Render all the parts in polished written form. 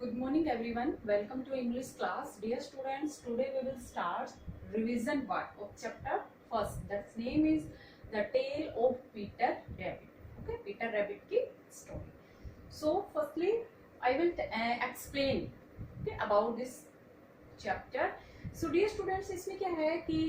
Good morning everyone. Welcome to English class. Dear students, today we will start revision part of chapter first. That name is The Tale of Peter Rabbit. Okay, Peter Rabbit की story. So firstly, I will explain about this chapter. So dear students, इसमें क्या है कि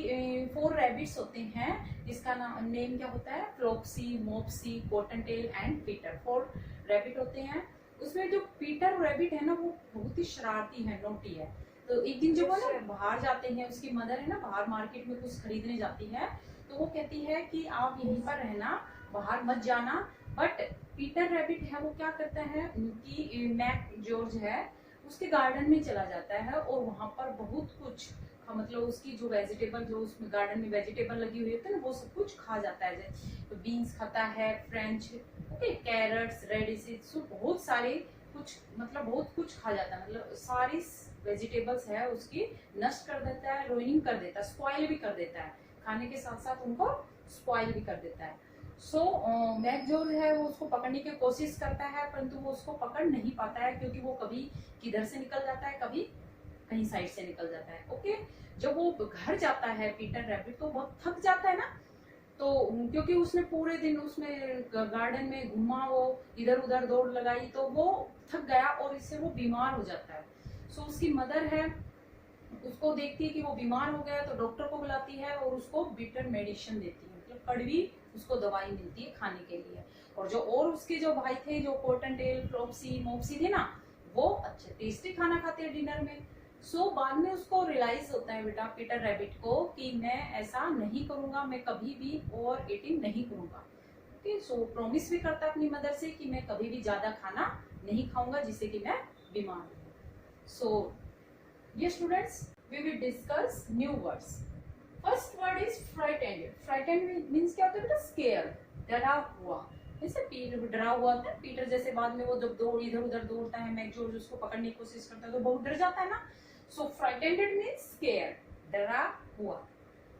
4 rabbits होते हैं जिसका name क्या होता है, Flopsy, Mopsy, cottontail and Peter. 4 rabbit होते हैं. उसमें जो पीटर रैबिट है ना, वो बहुत ही शरारती है, नोटी है. तो एक दिन जब वो ना बाहर जाते हैं, उसकी मदर है ना बाहर मार्केट में कुछ खरीदने जाती है, तो वो कहती है कि आप यहीं पर रहना, बाहर मत जाना. बट पीटर रैबिट है, वो क्या करता है कि मैक जॉर्ज है उसके गार्डन में चला जाता है और वहां पर बहुत कुछ मतलब उसकी जो वेजिटेबल, जो उसमें गार्डन में वेजिटेबल लगी हुई होती है ना, वो सब कुछ खा जाता है. तो बीन्स खाता है, फ्रेंच, ओके, कैरेट्स, रेडिसेस, बहुत सारे कुछ, मतलब बहुत कुछ खा जाता है. मतलब सारी वेजिटेबल्स है उसकी नष्ट कर देता है, रोइनिंग कर देता है, स्पॉइल भी कर देता है, खाने के साथ साथ उनको स्पॉइल भी कर देता है. सो मैक जो है वो उसको पकड़ने की कोशिश करता है, परंतु वो उसको पकड़ नहीं पाता है क्योंकि वो कभी किधर से निकल जाता है, कभी कहीं साइड से निकल जाता है. ओके, जब वो घर जाता है पीटर रैबिट, तो बहुत थक जाता है ना, तो क्योंकि उसने पूरे दिन उसमें गार्डन में घूमा, वो इधर उधर दौड़ लगाई, तो वो थक गया और इससे वो बीमार हो जाता है. सो उसकी मदर है, उसको देखती है कि वो बीमार हो गया, तो डॉक्टर को बुलाती है और उसको बिटर मेडिसिन देती है, मतलब कड़वी उसको दवाई मिलती है खाने के लिए. और उसके जो भाई थे, जो कॉटन टेल, फ्लॉप्सी, मोप्सी थे ना, वो अच्छे टेस्टी खाना खाते हैं डिनर में. सो बाद में उसको रियलाइज होता है बेटा पीटर रैबिट को कि मैं ऐसा नहीं करूंगा, मैं कभी भी ओवर ईटिंग नहीं करूंगा. ओके, सो प्रॉमिस भी करता है अपनी मदर से कि मैं कभी भी ज्यादा खाना नहीं खाऊंगा जिससे कि मैं बीमार हूँ. So dear students, we will discuss new words. First word is frightened. Frightened means क्या होता है बेटा, स्केयर, डरा हुआ. जैसे पीटर डरा हुआ था, पीटर जैसे बाद में वो जब इधर उधर दौड़ता है, मैक जॉर्ज उसको पकड़ने की कोशिश करता है तो बहुत डर जाता है ना. सो फ्राइटेंड मीन्स स्केयर, डरा हुआ.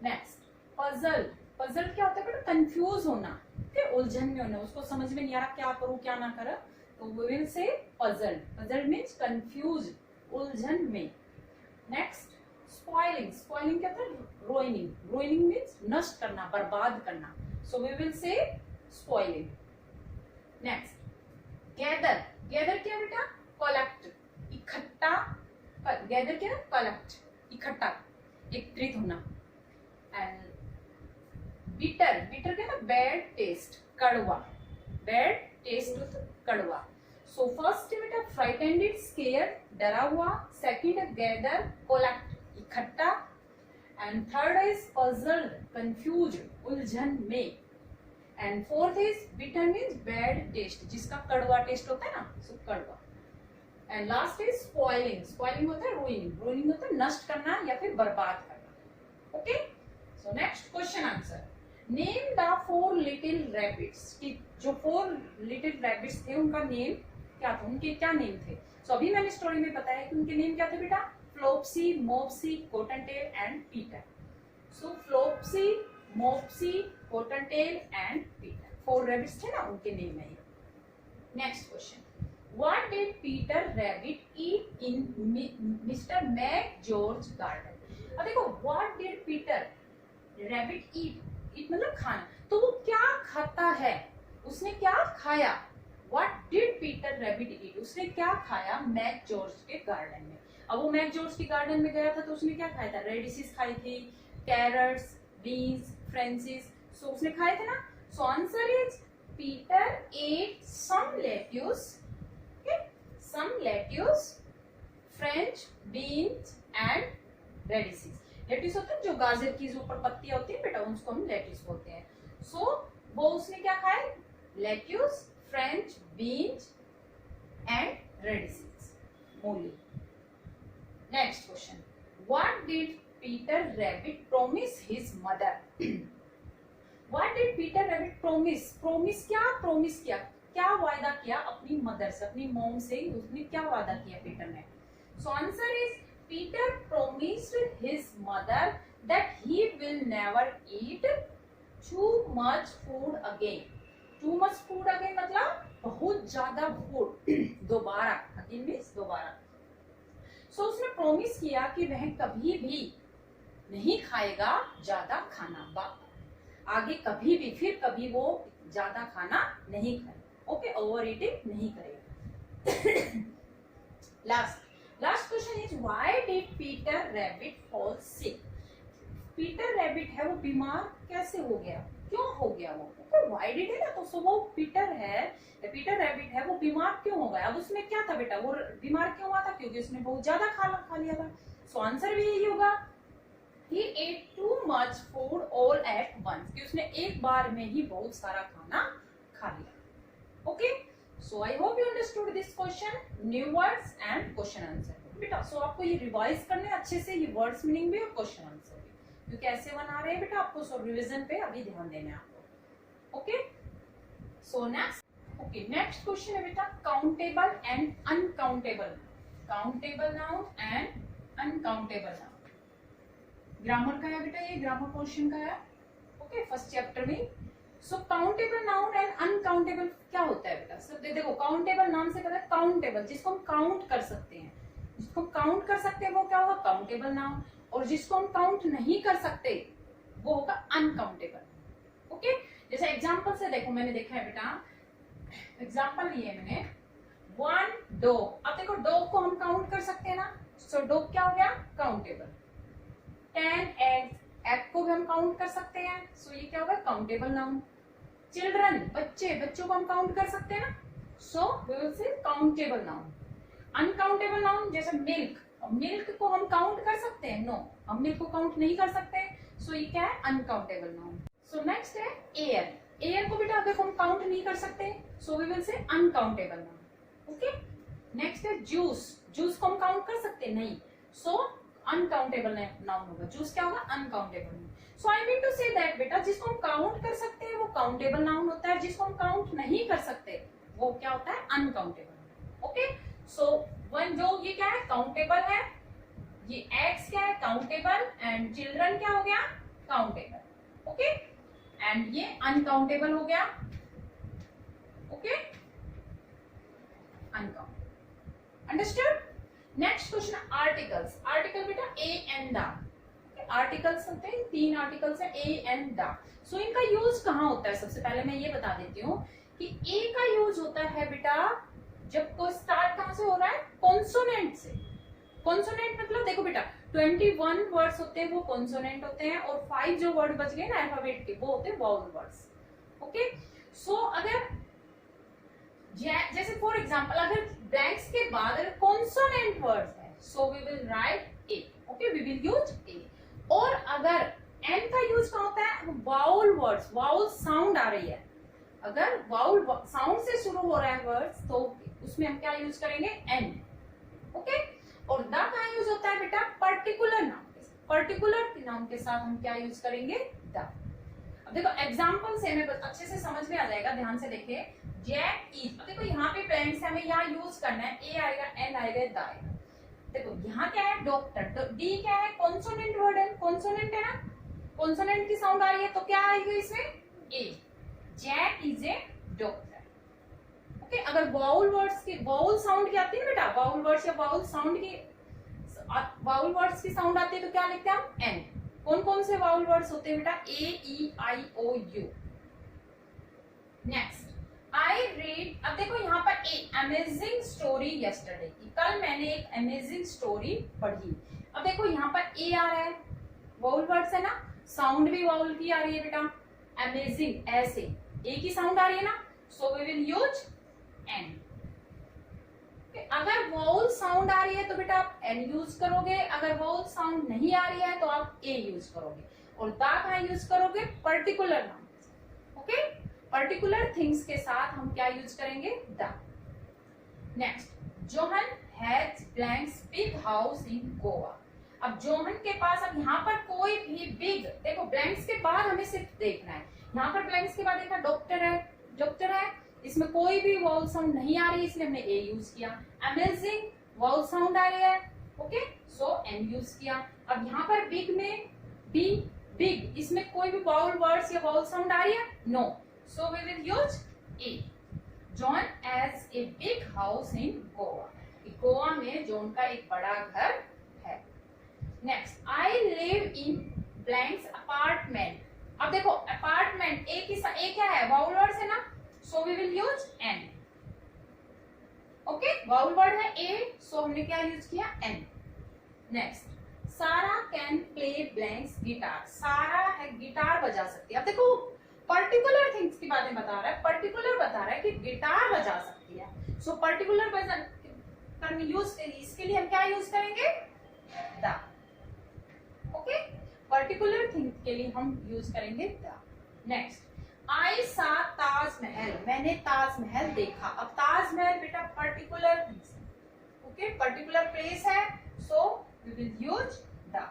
Next, puzzle. पजल क्या होता है बेटा, कंफ्यूज होना, फिर उलझन में होना, उसको समझ में नहीं आ रहा क्या करूं क्या ना करूं, तो we will say puzzle. Puzzle means confuse, उलझन में. Next, spoiling. स्पॉइलिंग क्या होता है, रोइनिंग. रोइनिंग मीन्स नष्ट करना, बर्बाद करना. So we will say spoiling. Next, gather. Gather क्या बेटा, कलेक्ट, इकट्ठा. गैदर क्या, कलेक्ट, इकट्ठा, एकत्रित होना. And bitter. बिटर क्या ना, बैड टेस्ट, कड़वा. बैड टेस्ट, कड़वा. सो फर्स्ट बेटा फ्राइटेंड, स्केयर, डरा हुआ. सेकंड गैदर, कलेक्ट, इकट्ठा. And third is puzzled, confuse, उलझन में. And fourth is bitter means bad taste, जिसका कड़वा टेस्ट होता है ना, सो कड़वा. And last is spoiling. Spoiling होता है रोइनिंग. रोइनिंग होता है नष्ट करना या फिर बर्बाद करना. Okay, so next question answer. Name the 4 little rabbits. जो 4 लिटिल रैबिट्स थे उनका नेम क्या था, उनके क्या नेम थे. सो अभी मैंने स्टोरी में बताया कि उनके नेम क्या थे बेटा, Flopsy, Mopsy, cottontail and Peter. So Flopsy, Mopsy, cottontail and Peter, 4 rabbits थे ना, उनके नेम है. Next question, what did Peter rabbit eat in mister McGregor's garden. अब देखो, what did Peter rabbit eat. Eat मतलब खाना, तो वो क्या खाता है, उसने क्या खाया. व्हाट डिड पीटर रैबिट ईट, उसने क्या खाया मैक जॉर्ज के गार्डन में. अब वो मैक जॉर्ज के गार्डन में गया था तो उसने क्या खाया था, रेडिसेस खाई थी, कैरेट्स, बीन्स, फ्रेंचिस, सो उसने खाए थे ना. So answer is Peter ate some lettuce, some lettuce, French beans and radishes. Lettuce होता है जो गाजर की जो ऊपर पत्तियां होती है बेटा, उसको हम लेट्यूस बोलते हैं. सो वो उसने क्या खाया, लेट्यूस, फ्रेंच बीन्स एंड रेडिसेस, मूली. Next question, what did Peter rabbit promise his mother. What did Peter rabbit promise. Promise क्या, प्रॉमिस किया, क्या वादा किया अपनी मदर से, अपनी मॉम से, उसने क्या वादा किया पीटर ने. सो answer is Peter promised his mother that he will never eat too much food again. Too much food again मतलब बहुत ज्यादा फूड, दोबारा. अगेन मीन्स दोबारा. सो उसने प्रॉमिस किया कि वह कभी भी नहीं खाएगा ज्यादा खाना, आगे कभी भी फिर कभी वो ज्यादा खाना नहीं खाएगा, ओके, ओवर ईटिंग नहीं करेगा। Last question is why did Peter rabbit fall sick? Peter rabbit है वो बीमार कैसे हो गया, क्यों हो गया वो, व्हाई डिड है ना, तो वो पीटर रैबिट है वो बीमार क्यों हो गया। अब उसमें क्या था बेटा, वो बीमार क्यों हुआ था, क्योंकि उसने बहुत ज्यादा खा लिया था। सो आंसर भी यही होगा, he ate too much food all at once, कि उसने एक बार में ही बहुत सारा खाना खा लिया। Okay, so I hope you understood this question, new words and question answer बेटा। सो आपको ये रिवाइज करने अच्छे से, ये वर्ड्स मीनिंग भी और क्वेश्चन आंसर भी, क्योंकि ऐसे बना रहे हैं बेटा आपको, सो रिवीजन पे अभी ध्यान देना है आपको। ओके, सो नेक्स्ट क्वेश्चन है बेटा, countable and uncountable, countable noun and uncountable noun. Grammar का है बेटा, ये ग्रामर पोर्शन का है, ओके, फर्स्ट चैप्टर में। सो काउंटेबल नाउन एंड अनकाउंटेबल क्या होता है बेटा, सब देखो, काउंटेबल नाम से पता है काउंटेबल, जिसको हम काउंट कर सकते हैं, जिसको काउंट कर सकते हैं वो क्या होगा, काउंटेबल नाउन, और जिसको हम काउंट नहीं कर सकते वो होगा अनकाउंटेबल। ओके, जैसे एग्जांपल से देखो, मैंने देखा है बेटा, एग्जांपल लिए मैंने, 1 डॉग। अब देखो डॉग को हम काउंट कर सकते हैं ना, सो डॉग क्या हो गया, काउंटेबल। 10 एग्स, एग को भी हम काउंट कर सकते हैं, सो ये क्या होगा, काउंटेबल नाउन। चिल्ड्रन, बच्चों को हम काउंट कर सकते हैं ना, so we will say countable noun. Uncountable noun जैसे मिल्क को हम काउंट कर सकते हैं, नो, हम मिल्क को काउंट नहीं कर सकते, सो ये क्या है, अनकाउंटेबल नाउन। सो नेक्स्ट है एयर को बेटा देखो हम काउंट नहीं कर सकते, so we will say uncountable noun. Okay, next है जूस को हम काउंट कर सकते हैं, नहीं, सो अनकाउंटेबल नाउन होगा, जूस क्या होगा, uncountable noun. So I mean to say that बेटा, जिसको हम काउंट कर सकते हैं वो काउंटेबल नाउन होता है, जिसको हम काउंट नहीं कर सकते वो क्या होता है, अनकाउंटेबल। ओके, सो वन जो ये क्या है, काउंटेबल है, ये एग्स क्या है, काउंटेबल, एंड चिल्ड्रन क्या हो गया, काउंटेबल। ओके, एंड ये अनकाउंटेबल हो गया। Okay, uncountable, understood. Next question, article बेटा ए एंड द, आर्टिकल्स होते हैं, 3 आर्टिकल्स है, ए एंड द। सो इनका यूज कहाँ होता है, सबसे पहले मैं ये बता देती हूँ कि ए का यूज होता है बेटा जब कोई स्टार्ट कहाँ से हो रहा है, कॉन्सोनेंट से। कॉन्सोनेंट मतलब देखो बेटा 21 वर्ड्स होते हैं वो कॉन्सोनेंट होते हैं, और 5 जो वर्ड बच गए ना अल्फाबेट के वो होते हैं वाउल वर्ड्स। ओके, सो अगर जैसे फॉर एग्जांपल अगर ब्लैंक्स के बाद अगर कॉन्सोनेंट वर्ड्स है, so we will write A, okay, we will use A. और अगर एन का यूज कहाँ होता है, वाउल वर्ड्स, वाउल साउंड आ रही है, अगर वाउल साउंड से शुरू हो रहा है वर्ड्स तो उसमें हम क्या यूज करेंगे, एन। ओके, और द का यूज होता है बेटा पर्टिकुलर नाउन के साथ, पर्टिकुलर नाउन के साथ हम क्या यूज करेंगे, द। अब देखो एग्जांपल से हमें अच्छे से समझ में आ जाएगा, ध्यान से देखिए, जैक इज। अब देखो यहाँ पे ब्लैंक्स हमें यहाँ यूज करना है, ए आएगा, एन आएगा, द आएगा। देखो यहाँ क्या है, डॉक्टर, डी क्या है, कॉन्सोनेंट वर्ड है, कॉन्सोनेंट है ना, कॉन्सोनेंट की साउंड आ रही है तो क्या आएगी इसमें, A. Jack is a doctor. Okay, अगर वाउल वर्ड्स की वाउल साउंड की आती है बेटा, वाउल वर्ड्स या वाउल साउंड की, वाउल वर्ड्स की साउंड आती है तो क्या लिखते हैं हम, एन। कौन कौन से वाउल वर्ड्स होते हैं बेटा, ए, ई, आई, ओ, यू। नेक्स्ट आई रीड, अब देखो यहाँ पर ए, अमेजिंग स्टोरी यस्टरडे की, कल मैंने एक अमेजिंग स्टोरी पढ़ी। अब देखो यहाँ पर ए आ रहा है, वाउल वर्ड्स है ना, साउंड भी वाउल की आ रही है बेटा, अमेजिंग ऐसे ए की साउंड आ रही है ना, so we will use an. अगर वाउल साउंड आ रही है तो बेटा आप एन यूज करोगे, अगर वाउल साउंड नहीं आ रही है तो आप ए यूज करोगे, और द का यूज करोगे particular noun. Okay, particular things के साथ हम क्या यूज करेंगे, the. Next, Johan has blanks big house in Goa. अब जोहन के पास, अब यहाँ पर कोई भी बिग, देखो ब्लैंक्स के बाद हमें सिर्फ देखना है, यहाँ पर ब्लैंक्स के बाद देखा डॉक्टर है, डॉक्टर है, इसमें कोई भी वाउल साउंड नहीं आ रही, इसलिए हमने ए यूज किया। अमेजिंग वाउल साउंड आ रही है, ओके, सो एन यूज किया। अब यहाँ पर बिग में बी, बिग, इसमें कोई भी वाउल वर्ड्स या वाउल साउंड आ रही है, no, so we will use a. John has a big house in Goa. कि गोवा में जो उनका एक बड़ा घर है। Next, I live in blanks apartment. अब देखो अपार्टमेंट ए क्या है, वाउल वर्ड है ना, so we will use an. Okay, vowel word है ए, सो हमने क्या यूज किया, an. Next, Sara can play blanks guitar. Sara है गिटार बजा सकती है। अब देखो पर्टिकुलर थिंग्स की बातें बता रहा है, पर्टिकुलर बता रहा है कि गिटार बजा सकती है। सो पर्टिकुलर यूज इसके लिए हम क्या यूज करेंगे, द। ओके, पर्टिकुलर थिंग के लिए हम यूज करेंगे द। नेक्स्ट, आई सा ताजमहल। मैंने ताजमहल देखा। अब ताजमहल बेटा particular things, okay, particular place है, so we will use the.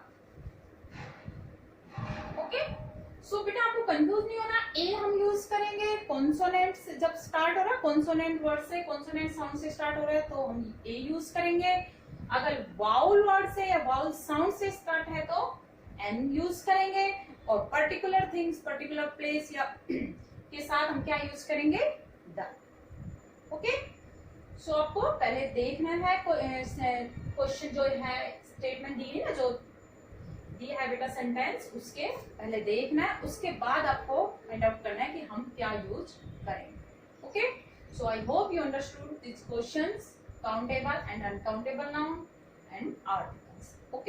Okay, so बेटा आपको कंफ्यूज नहीं होना, ए हम यूज करेंगे कॉन्सोनेंट से, जब स्टार्ट हो रहा है कॉन्सोनेंट वर्ड से, कॉन्सोनेंट साउंड से स्टार्ट हो रहा है तो हम ए यूज करेंगे। अगर वाउल वर्ड से या वाउल साउंड से स्टार्ट है तो एन यूज करेंगे। और पर्टिकुलर थिंग्स, पर्टिकुलर प्लेस या के साथ हम क्या यूज करेंगे, द। ओके, सो आपको पहले देखना है क्वेश्चन जो है, स्टेटमेंट दी है ना, जो दिया है बेटा सेंटेंस, उसके पहले देखना है, उसके बाद आपको फाइंड आउट करना है कि हम क्या यूज करेंगे। Okay, so I hope you understood this questions, countable and uncountable noun and articles. Okay.